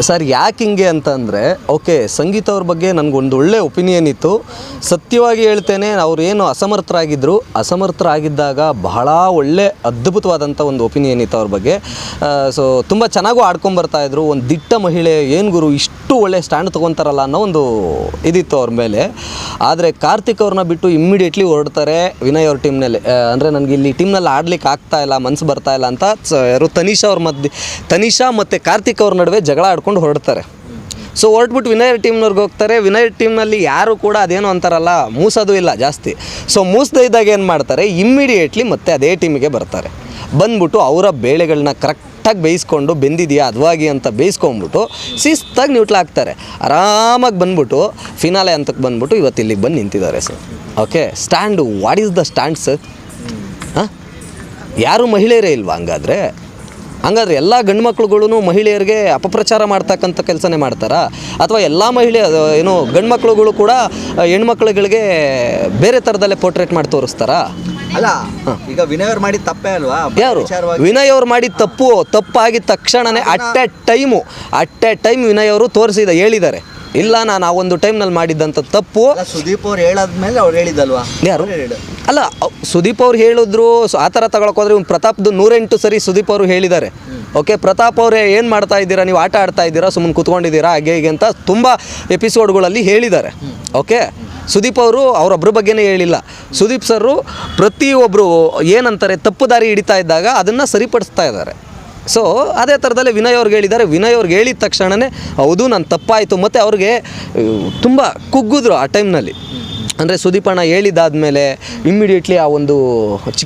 Sir ಯಾಕೆ ಹಿಂಗೆ ಅಂತಂದರೆ, ಓಕೆ ಸಂಗೀತ ಅವ್ರ ಬಗ್ಗೆ ನನಗೊಂದು ಒಳ್ಳೆ ಒಪಿನಿಯನ್ ಇತ್ತು. ಸತ್ಯವಾಗಿ ಹೇಳ್ತೇನೆ, ಅವ್ರು ಏನು ಅಸಮರ್ಥರಾಗಿದ್ದಾಗ ಬಹಳ ಒಳ್ಳೆ ಅದ್ಭುತವಾದಂಥ ಒಂದು ಒಪಿನಿಯನ್ ಇತ್ತು ಅವ್ರ ಬಗ್ಗೆ. ಸೊ ತುಂಬ ಚೆನ್ನಾಗೂ ಆಡ್ಕೊಂಬರ್ತಾಯಿದ್ರು. ಒಂದು ದಿಟ್ಟ ಮಹಿಳೆ, ಏನು ಗುರು ಇಷ್ಟು ಒಳ್ಳೆ ಸ್ಟ್ಯಾಂಡ್ ತೊಗೊತಾರಲ್ಲ ಅನ್ನೋ ಒಂದು ಇದಿತ್ತು ಅವ್ರ ಮೇಲೆ. ಆದರೆ ಕಾರ್ತಿಕ್ ಅವ್ರನ್ನ ಬಿಟ್ಟು ಇಮ್ಮಿಡಿಯೇಟ್ಲಿ ಹೊರಡ್ತಾರೆ ವಿನಯ್ ಅವ್ರ ಟೀಮ್ನಲ್ಲಿ. ಅಂದರೆ ನನಗೆ ಇಲ್ಲಿ ಟೀಮ್ನಲ್ಲಿ ಆಡ್ಲಿಕ್ಕೆ ಆಗ್ತಾಯಿಲ್ಲ, ಮನಸ್ಸು ಬರ್ತಾಯಿಲ್ಲ ಅಂತ ಯಾರು ತನಿಷಾ ಮತ್ತು ಕಾರ್ತಿಕ್ ಅವ್ರ ನಡುವೆ ಜಗಳ ಆಡ್ಕೊಂಡು ಹೊರಡ್ತಾರೆ. ಸೊ ಹೊರಟ್ಬಿಟ್ಟು ವಿನಯ್ ಟೀಮ್ನವ್ರಿಗೆ ಹೋಗ್ತಾರೆ. ವಿನಯ್ ಟೀಮ್ನಲ್ಲಿ ಯಾರು ಕೂಡ ಅದೇನೋ ಅಂತಾರಲ್ಲ, ಮೂಸೋದು ಇಲ್ಲ ಜಾಸ್ತಿ. ಸೊ ಮೂಸದೇ ಇದ್ದಾಗ ಏನು ಮಾಡ್ತಾರೆ, ಇಮ್ಮಿಡಿಯೇಟ್ಲಿ ಮತ್ತೆ ಅದೇ ಟೀಮಿಗೆ ಬರ್ತಾರೆ. ಬಂದ್ಬಿಟ್ಟು ಅವರ ಬೇಳೆಗಳನ್ನ ಕರೆಕ್ಟಾಗಿ ಬೇಯಿಸ್ಕೊಂಡು, ಬೆಂದಿದೆಯಾ ಅದವಾಗಿ ಅಂತ ಬೇಯಿಸ್ಕೊಂಡ್ಬಿಟ್ಟು ಶಿಸ್ತಾಗಿ ನ್ಯೂಟ್ಲಾಗ್ತಾರೆ. ಆರಾಮಾಗಿ ಬಂದ್ಬಿಟ್ಟು ಫಿನಾಲೆ ಅಂತಕ್ಕೆ ಬಂದ್ಬಿಟ್ಟು ಇವತ್ತು ಇಲ್ಲಿಗೆ ಬಂದು ನಿಂತಿದ್ದಾರೆ sir. Okay, stand, what is the stand sir? ಹಾಂ, ಯಾರು ಮಹಿಳೆಯರೇ ಇಲ್ವಾ ಹಂಗಾದ್ರೆ ಎಲ್ಲ ಗಂಡು ಮಕ್ಳುಗಳೂ ಮಹಿಳೆಯರಿಗೆ ಅಪಪ್ರಚಾರ ಮಾಡ್ತಕ್ಕಂಥ ಕೆಲಸನೇ ಮಾಡ್ತಾರಾ? ಅಥವಾ ಎಲ್ಲ ಏನು ಗಂಡು ಮಕ್ಳುಗಳು ಕೂಡ ಹೆಣ್ಮಕ್ಳುಗಳಿಗೆ ಬೇರೆ ಥರದಲ್ಲೇ ಪೋರ್ಟ್ರೇಟ್ ಮಾಡಿ ತೋರಿಸ್ತಾರಾ? ಅಲ್ಲ, ಈಗ ವಿನಯ್ ಅವ್ರು ಮಾಡಿದ ತಪ್ಪೇ ಅಲ್ವಾ? ಯಾರು ವಿನಯ್ ಅವ್ರು ಮಾಡಿದ ತಪ್ಪಾಗಿದ ತಕ್ಷಣನೇ ಅಟ್ ಎ ಟೈಮ್ ವಿನಯ್ ಅವರು ಹೇಳಿದ್ದಾರೆ, ಇಲ್ಲ ನಾನು ಆ ಒಂದು ಟೈಮ್ನಲ್ಲಿ ಮಾಡಿದ್ದಂಥ ತಪ್ಪು. ಸುದೀಪ್ ಅವ್ರು ಹೇಳಾದ್ಮೇಲೆ ಅವ್ರು ಹೇಳಿದಲ್ವಾ? ಯಾರು ಅಲ್ಲ, ಸುದೀಪ್ ಅವ್ರು ಹೇಳಿದ್ರು. ಆ ಥರ ತಗೊಳಕೋದ್ರೆ ಇವ್ನು ಪ್ರತಾಪ್ದು 108 ಸರಿ ಸುದೀಪ್ ಅವರು ಹೇಳಿದ್ದಾರೆ. ಓಕೆ, ಪ್ರತಾಪ್ ಅವರೇ ಏನು ಮಾಡ್ತಾ ಇದ್ದೀರಾ, ನೀವು ಆಟ ಆಡ್ತಾ ಇದ್ದೀರಾ, ಸುಮ್ಮನೆ ಕೂತ್ಕೊಂಡಿದ್ದೀರಾ, ಹಾಗೆ ಹೀಗೆ ಅಂತ ತುಂಬ ಎಪಿಸೋಡ್ಗಳಲ್ಲಿ ಹೇಳಿದ್ದಾರೆ. ಓಕೆ, ಸುದೀಪ್ ಅವರು ಅವರೊಬ್ಬರ ಬಗ್ಗೆನೇ ಹೇಳಿಲ್ಲ. ಸುದೀಪ್ ಸರು ಪ್ರತಿಯೊಬ್ಬರು ಏನಂತಾರೆ ತಪ್ಪು ದಾರಿ ಹಿಡಿತಾ ಇದ್ದಾಗ ಅದನ್ನು ಸರಿಪಡಿಸ್ತಾ ಇದ್ದಾರೆ. ಸೊ ಅದೇ ಥರದಲ್ಲೇ ವಿನಯ್ ಅವ್ರಿಗೆ ಹೇಳಿದ್ದಾರೆ. ವಿನಯ್ ಅವ್ರಿಗೆ ಹೇಳಿದ ತಕ್ಷಣವೇ ಹೌದು ನಾನು ತಪ್ಪಾಯಿತು. ಮತ್ತು ಅವ್ರಿಗೆ ತುಂಬ ಕುಗ್ಗಿದ್ರು ಆ ಟೈಮ್ನಲ್ಲಿ. ಅಂದರೆ ಸುದೀಪಣ್ಣ ಹೇಳಿದಾದ್ಮೇಲೆ ಇಮ್ಮಿಡಿಯೇಟ್ಲಿ ಆ ಒಂದು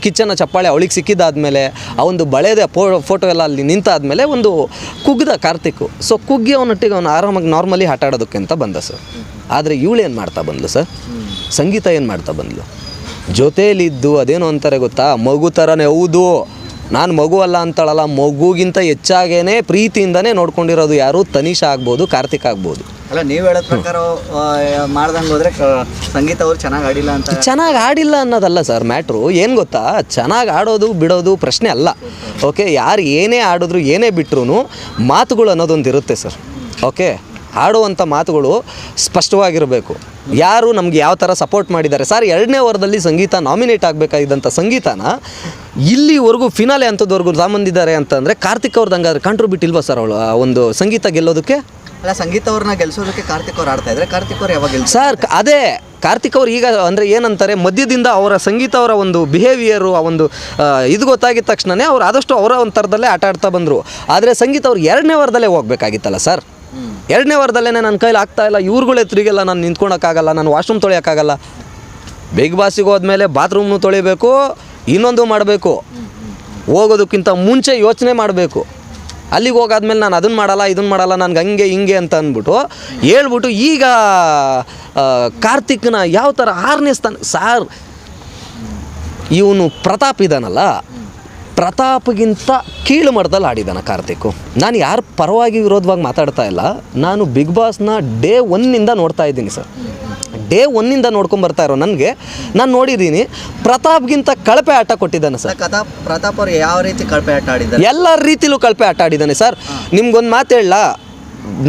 ಕಿಚ್ಚನ ಚಪ್ಪಾಳೆ ಅವಳಿಗೆ ಸಿಕ್ಕಿದ್ದಾದಮೇಲೆ ಆ ಒಂದು ಬಳೆದ ಫೋಟೋ ಎಲ್ಲ ಅಲ್ಲಿ ನಿಂತಾದ್ಮೇಲೆ ಒಂದು ಕುಗ್ಗಿದ ಕಾರ್ತಿಕ್. ಸೊ ಕುಗ್ಗಿ ಅವನೊಟ್ಟಿಗೆ ಅವನು ಆರಾಮಾಗಿ ನಾರ್ಮಲಿ ಆಟ ಆಡೋದಕ್ಕೆ ಅಂತ ಬಂದ ಸರ್. ಆದರೆ ಇವಳು ಏನು ಮಾಡ್ತಾ ಬಂದ್ಲು ಸರ್? ಸಂಗೀತ ಏನು ಮಾಡ್ತಾ ಬಂದ್ಲು? ಜೊತೇಲಿದ್ದು ಅದೇನು ಅಂತಾರೆ ಗೊತ್ತಾ, ಮಗು ಥರನೇ. ಹೌದು, ನಾನು ಮಗು ಅಲ್ಲ ಅಂತಳಲ್ಲ, ಮಗುಗಿಂತ ಹೆಚ್ಚಾಗೇ ಪ್ರೀತಿಯಿಂದನೇ ನೋಡ್ಕೊಂಡಿರೋದು ಯಾರು? ತನಿಷಾ ಆಗ್ಬೋದು, ಕಾರ್ತಿಕ್ ಆಗ್ಬೋದು. ಅಲ್ಲ, ನೀವು ಹೇಳೋ ಪ್ರಕಾರ ಮಾಡ್ದಂಗೆ ಹೋದರೆ ಸಂಗೀತ ಅವ್ರು ಚೆನ್ನಾಗಿ ಆಡಿಲ್ಲ ಅನ್ನೋದಲ್ಲ ಸರ್ ಮ್ಯಾಟ್ರು. ಏನು ಗೊತ್ತಾ, ಚೆನ್ನಾಗಿ ಆಡೋದು ಬಿಡೋದು ಪ್ರಶ್ನೆ ಅಲ್ಲ. ಓಕೆ, ಯಾರು ಏನೇ ಆಡಿದ್ರು ಏನೇ ಬಿಟ್ಟರು ಮಾತುಗಳು ಅನ್ನೋದೊಂದು ಇರುತ್ತೆ ಸರ್. ಓಕೆ, ಆಡುವಂಥ ಮಾತುಗಳು ಸ್ಪಷ್ಟವಾಗಿರಬೇಕು. ಯಾರು ನಮಗೆ ಯಾವ ಥರ ಸಪೋರ್ಟ್ ಮಾಡಿದ್ದಾರೆ ಸರ್? 2ನೇ ವಾರದಲ್ಲಿ ಸಂಗೀತ ನಾಮಿನೇಟ್ ಆಗಬೇಕಾಗಿದ್ದಂಥ ಸಂಗೀತನ ಇಲ್ಲಿವರೆಗೂ ಫಿನಾಲೆ ಅಂಥದ್ವರೆಗೂ ತಗೊಂಬಂದಿದ್ದಾರೆ ಅಂತಂದರೆ ಕಾರ್ತಿಕ್ ಅವ್ರದ್ದು ಹಂಗಾದ್ರೆ ಕಾಂಟ್ರಿಬ್ಯೂಟ್ ಇಲ್ವಾ ಸರ್ ಅವಳು ಒಂದು ಸಂಗೀತ ಗೆಲ್ಲೋದಕ್ಕೆ? ಅಲ್ಲ, ಸಂಗೀತ ಅವ್ರನ್ನ ಗೆಲ್ಸೋದಕ್ಕೆ ಕಾರ್ತಿಕ್ ಅವ್ರು ಆಡ್ತಾ ಇದ್ದಾರೆ. ಕಾರ್ತಿಕ್ ಅವ್ರು ಯಾವಾಗ ಸರ್? ಅದೇ ಕಾರ್ತಿಕ್ ಅವ್ರು ಈಗ ಅಂದರೆ ಏನಂತಾರೆ, ಮಧ್ಯದಿಂದ ಅವರ ಸಂಗೀತ ಅವರ ಒಂದು ಬಿಹೇವಿಯರು ಆ ಒಂದು ಇದು ಗೊತ್ತಾಗಿದ ತಕ್ಷಣವೇ ಅವ್ರು ಆದಷ್ಟು ಅವರ ಒಂದು ಥರದಲ್ಲೇ ಆಟ ಆಡ್ತಾ ಬಂದರು. ಆದರೆ ಸಂಗೀತ ಅವ್ರು 2ನೇ ವಾರದಲ್ಲೇ ಹೋಗ್ಬೇಕಾಗಿತ್ತಲ್ಲ ಸರ್. 2ನೇ ವಾರದಲ್ಲೇ ನನ್ನ ಕೈಲಿ ಆಗ್ತಾಯಿಲ್ಲ, ಇವ್ರುಗಳ ಎದುರಿಗೆಲ್ಲ ನಾನು ನಿಂತ್ಕೊಳಕ್ಕಾಗಲ್ಲ, ನಾನು ವಾಶ್ರೂಮ್ ತೊಳೆಯೋಕ್ಕಾಗಲ್ಲ. ಬಿಗ್ ಬಾಸಿಗೆ ಹೋದ್ಮೇಲೆ ಬಾತ್ರೂಮ್ನು ತೊಳಿಬೇಕು, ಇನ್ನೊಂದು ಮಾಡಬೇಕು, ಹೋಗೋದಕ್ಕಿಂತ ಮುಂಚೆ ಯೋಚನೆ ಮಾಡಬೇಕು. ಅಲ್ಲಿಗೆ ಹೋಗಾದ್ಮೇಲೆ ನಾನು ಅದನ್ನು ಮಾಡಲ್ಲ ಇದನ್ನು ಮಾಡಲ್ಲ, ನನಗೆ ಹಂಗೆ ಹಿಂಗೆ ಅಂತ ಅಂದ್ಬಿಟ್ಟು ಹೇಳ್ಬಿಟ್ಟು ಈಗ ಕಾರ್ತಿಕ್ನ ಯಾವ ಥರ 6ನೇ ಸ್ಥಾನ ಸಾರ್. ಇವನು ಪ್ರತಾಪ್ ಇದ್ದಾನಲ್ಲ, ಪ್ರತಾಪ್ಗಿಂತ ಕೀಳು ಮಟ್ಟದಲ್ಲಿ ಆಡಿದ್ದಾನೆ ಕಾರ್ತಿಕ್. ನಾನು ಯಾರ ಪರವಾಗಿ ವಿರೋಧವಾಗಿ ಮಾತಾಡ್ತಾ ಇಲ್ಲ. ನಾನು ಬಿಗ್ ಬಾಸ್ನ ಡೇ 1ನಿಂದ ನೋಡ್ತಾ ಇದ್ದೀನಿ ಸರ್. ಡೇ 1ನಿಂದ ನೋಡ್ಕೊಂಬರ್ತಾ ಇರೋ ನನಗೆ ನಾನು ನೋಡಿದ್ದೀನಿ, ಪ್ರತಾಪ್ಗಿಂತ ಕಳಪೆ ಆಟ ಕೊಟ್ಟಿದ್ದಾನೆ ಸರ್. ಪ್ರತಾಪ್ ಅವ್ರು ಯಾವ ರೀತಿ ಕಳಪೆ ಆಟ ಆಡಿದ್ದಾರೆ? ಎಲ್ಲ ರೀತಿಲೂ ಕಳಪೆ ಆಟ ಆಡಿದ್ದಾನೆ ಸರ್. ನಿಮ್ಗೊಂದು ಮಾತು ಹೇಳ,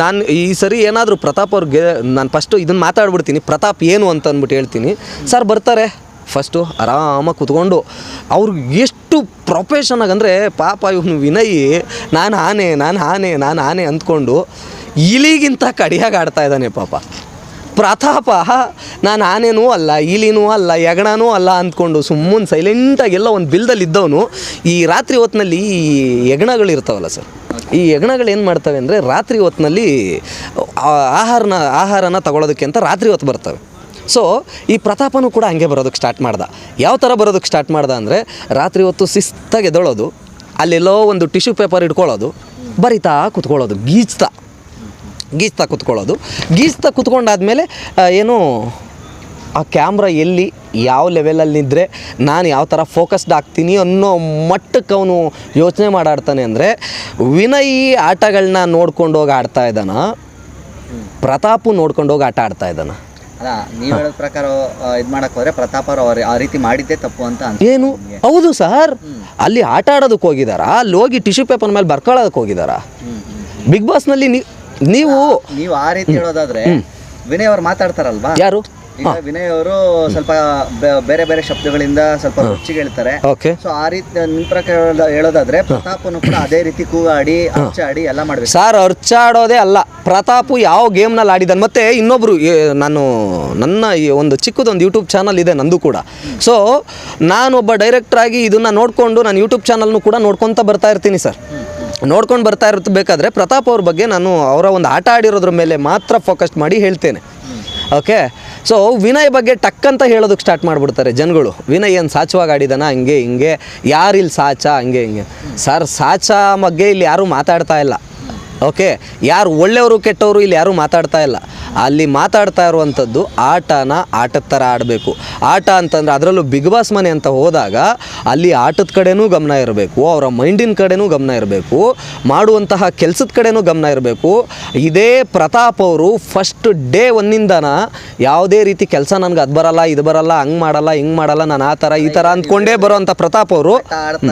ನಾನು ಈ ಸರಿ ಏನಾದರೂ ಪ್ರತಾಪ್ ಅವ್ರಿಗೆ ನಾನು ಫಸ್ಟು ಇದನ್ನು ಮಾತಾಡ್ಬಿಡ್ತೀನಿ, ಪ್ರತಾಪ್ ಏನು ಅಂತ ಅಂದ್ಬಿಟ್ಟು ಹೇಳ್ತೀನಿ ಸರ್. ಬರ್ತಾರೆ ಫಸ್ಟು ಆರಾಮಾಗಿ ಕೂತ್ಕೊಂಡು ಅವ್ರಿಗೆ ಎಷ್ಟು ಪ್ರೊಫೆಷನಾಗಿ ಅಂದರೆ, ಪಾಪ ಇವನು ವಿನಯ್ ನಾನು ಆನೆ ಅಂದ್ಕೊಂಡು ಇಲಿಗಿಂತ ಕಡಿಯಾಗಿ ಆಡ್ತಾ ಇದ್ದಾನೆ ಪಾಪ. ಪ್ರತಾಪ ನಾನು ಆನೆನೂ ಅಲ್ಲ, ಇಲಿನೂ ಅಲ್ಲ, ಹೆಗಣನೂ ಅಲ್ಲ ಅಂದ್ಕೊಂಡು ಸುಮ್ಮನೆ ಸೈಲೆಂಟಾಗಿ ಎಲ್ಲ ಒಂದು ಬಿಲ್ದಲ್ಲಿ ಇದ್ದವನು ಈ ರಾತ್ರಿ ಹೊತ್ತಿನಲ್ಲಿ ಈ ಹೆಗಣಗಳು ಇರ್ತಾವಲ್ಲ ಸರ್, ಈ ಹೆಗಣಗಳು ಏನು ಮಾಡ್ತವೆ ಅಂದರೆ ರಾತ್ರಿ ಹೊತ್ತಿನಲ್ಲಿ ಆಹಾರನ ತಗೊಳ್ಳೋದಕ್ಕೆ ಅಂತ ರಾತ್ರಿ ಹೊತ್ತು ಬರ್ತವೆ. ಸೊ ಈ ಪ್ರತಾಪನೂ ಕೂಡ ಹಂಗೆ ಬರೋದಕ್ಕೆ ಸ್ಟಾರ್ಟ್ ಮಾಡ್ದ. ಯಾವ ಥರ ಬರೋದಕ್ಕೆ ಸ್ಟಾರ್ಟ್ ಮಾಡ್ದ ಅಂದರೆ, ರಾತ್ರಿ ಹೊತ್ತು ಶಿಸ್ತಾಗಿ ಎದ್ದೊಳೋದು, ಅಲ್ಲೆಲ್ಲೋ ಒಂದು ಟಿಶ್ಯೂ ಪೇಪರ್ ಇಟ್ಕೊಳ್ಳೋದು, ಬರಿತಾ ಕೂತ್ಕೊಳ್ಳೋದು, ಗೀಚ್ತಾ ಕೂತ್ಕೊಂಡಾದ್ಮೇಲೆ ಏನು ಆ ಕ್ಯಾಮ್ರಾ ಎಲ್ಲಿ ಯಾವ ಲೆವೆಲಲ್ಲಿದ್ದರೆ ನಾನು ಯಾವ ಥರ ಫೋಕಸ್ಡ್ ಆಗ್ತೀನಿ ಅನ್ನೋ ಮಟ್ಟಕ್ಕೆ ಅವನು ಯೋಚನೆ ಮಾಡಾಡ್ತಾನೆ. ಅಂದರೆ ವಿನಯ್ ಆಟಗಳನ್ನ ನೋಡ್ಕೊಂಡೋಗಿ ಆಡ್ತಾ ಇದ್ದಾನ, ಪ್ರತಾಪು ನೋಡ್ಕೊಂಡೋಗಿ ಆಟ ಆಡ್ತಾ ಇದ್ದಾನ. ಅಲ್ಲ, ನೀವು ಹೇಳೋ ಪ್ರಕಾರ ಇದು ಮಾಡಕ್ಕೆ ಹೋದರೆ ಪ್ರತಾಪ್ ಅವರು ಆ ರೀತಿ ಮಾಡಿದ್ದೇ ತಪ್ಪು ಅಂತ ಏನು? ಹೌದು ಸರ್, ಅಲ್ಲಿ ಆಟ ಆಡೋದಕ್ಕೆ ಹೋಗಿದ್ದಾರಾ? ಅಲ್ಲಿ ಹೋಗಿ ಟಿಶ್ಯೂ ಪೇಪರ್ ಮೇಲೆ ಬರ್ಕೊಳ್ಳೋದಕ್ಕೆ ಹೋಗಿದ್ದಾರಾ? ಬಿಗ್ ಬಾಸ್ನಲ್ಲಿ ನೀವು ನೀವು ಆ ರೀತಿ ಹೇಳೋದಾದ್ರೆ ವಿನಯ್ ಅವ್ರು ಮಾತಾಡ್ತಾರಲ್ವಾ, ಯಾರು? ಈಗ ವಿನಯ್ ಅವರು ಸ್ವಲ್ಪ ಬೇರೆ ಬೇರೆ ಶಬ್ದಗಳಿಂದ ಸ್ವಲ್ಪ ರುಚಿಗೆ ಹೇಳ್ತಾರೆ. ಓಕೆ. ಸೊ ಆ ರೀತಿ ನಿಮ್ ಪ್ರಕಾರ ಹೇಳೋದಾದ್ರೆ ಪ್ರತಾಪನು ಕೂಡ ಅದೇ ರೀತಿ ಕೂಗಾಡಿ ಅರ್ಚಾಡಿ ಎಲ್ಲ ಮಾಡ್ಬೇಕು. ಸರ್ ಅರ್ಚಾಡೋದೇ ಅಲ್ಲ, ಪ್ರತಾಪು ಯಾವ ಗೇಮ್ನಲ್ಲಿ ಆಡಿದ್ದಾನೆ. ಮತ್ತು ಇನ್ನೊಬ್ಬರು ನನ್ನ ಈ ಒಂದು ಚಿಕ್ಕದೊಂದು ಯೂಟ್ಯೂಬ್ ಚಾನಲ್ ಇದೆ ನಂದು ಕೂಡ. ಸೊ ನಾನೊಬ್ಬ ಡೈರೆಕ್ಟ್ರಾಗಿ ಇದನ್ನು ನೋಡಿಕೊಂಡು ನಾನು ಯೂಟ್ಯೂಬ್ ಚಾನಲ್ನು ಕೂಡ ನೋಡ್ಕೊತ ಬರ್ತಾ ಇರ್ತೀನಿ ಸರ್. ನೋಡ್ಕೊಂಡು ಬರ್ತಾ ಇರಬೇಕಾದ್ರೆ ಪ್ರತಾಪ್ ಅವ್ರ ಬಗ್ಗೆ ನಾನು ಅವರ ಒಂದು ಆಟ ಆಡಿರೋದ್ರ ಮೇಲೆ ಮಾತ್ರ ಫೋಕಸ್ ಮಾಡಿ ಹೇಳ್ತೇನೆ. ಓಕೆ. ಸೊ ವಿನಯ್ ಬಗ್ಗೆ ಟಕ್ಕಂತ ಹೇಳೋದಕ್ಕೆ ಸ್ಟಾರ್ಟ್ ಮಾಡಿಬಿಡ್ತಾರೆ ಜನಗಳು. ವಿನಯ್ ಏನು ಸಾಚವಾಗಿ ಆಡಿದಾನ, ಹಂಗೆ ಹಿಂಗೆ, ಯಾರು ಇಲ್ಲಿ ಸಾಚ, ಹಂಗೆ ಹಿಂಗೆ. ಸರ್ ಸಾಚ ಬಗ್ಗೆ ಇಲ್ಲಿ ಯಾರೂ ಮಾತಾಡ್ತಾ ಇಲ್ಲ. ಓಕೆ. ಯಾರು ಒಳ್ಳೆಯವರು ಕೆಟ್ಟವರು ಇಲ್ಲಿ ಯಾರೂ ಮಾತಾಡ್ತಾ ಇಲ್ಲ. ಅಲ್ಲಿ ಮಾತಾಡ್ತಾ ಇರುವಂಥದ್ದು ಆಟನ ಆಟದ ಥರ ಆಡಬೇಕು. ಆಟ ಅಂತಂದರೆ ಅದರಲ್ಲೂ ಬಿಗ್ ಬಾಸ್ ಮನೆ ಅಂತ ಹೋದಾಗ ಅಲ್ಲಿ ಆಟದ ಕಡೆನೂ ಗಮನ ಇರಬೇಕು, ಅವರ ಮೈಂಡಿನ ಕಡೆನೂ ಗಮನ ಇರಬೇಕು, ಮಾಡುವಂತಹ ಕೆಲಸದ ಕಡೆನೂ ಗಮನ ಇರಬೇಕು. ಇದೇ ಪ್ರತಾಪ್ ಅವರು ಫಸ್ಟ್ ಡೇ ಒಂದಿಂದನ ಯಾವುದೇ ರೀತಿ ಕೆಲಸ ನನಗೆ ಅದು ಬರಲ್ಲ, ಇದು ಬರಲ್ಲ, ಹಂಗೆ ಮಾಡಲ್ಲ, ಹಿಂಗೆ ಮಾಡಲ್ಲ, ನಾನು ಆ ಥರ ಈ ಥರ ಅಂದ್ಕೊಂಡೇ ಬರೋವಂಥ ಪ್ರತಾಪ್ ಅವರು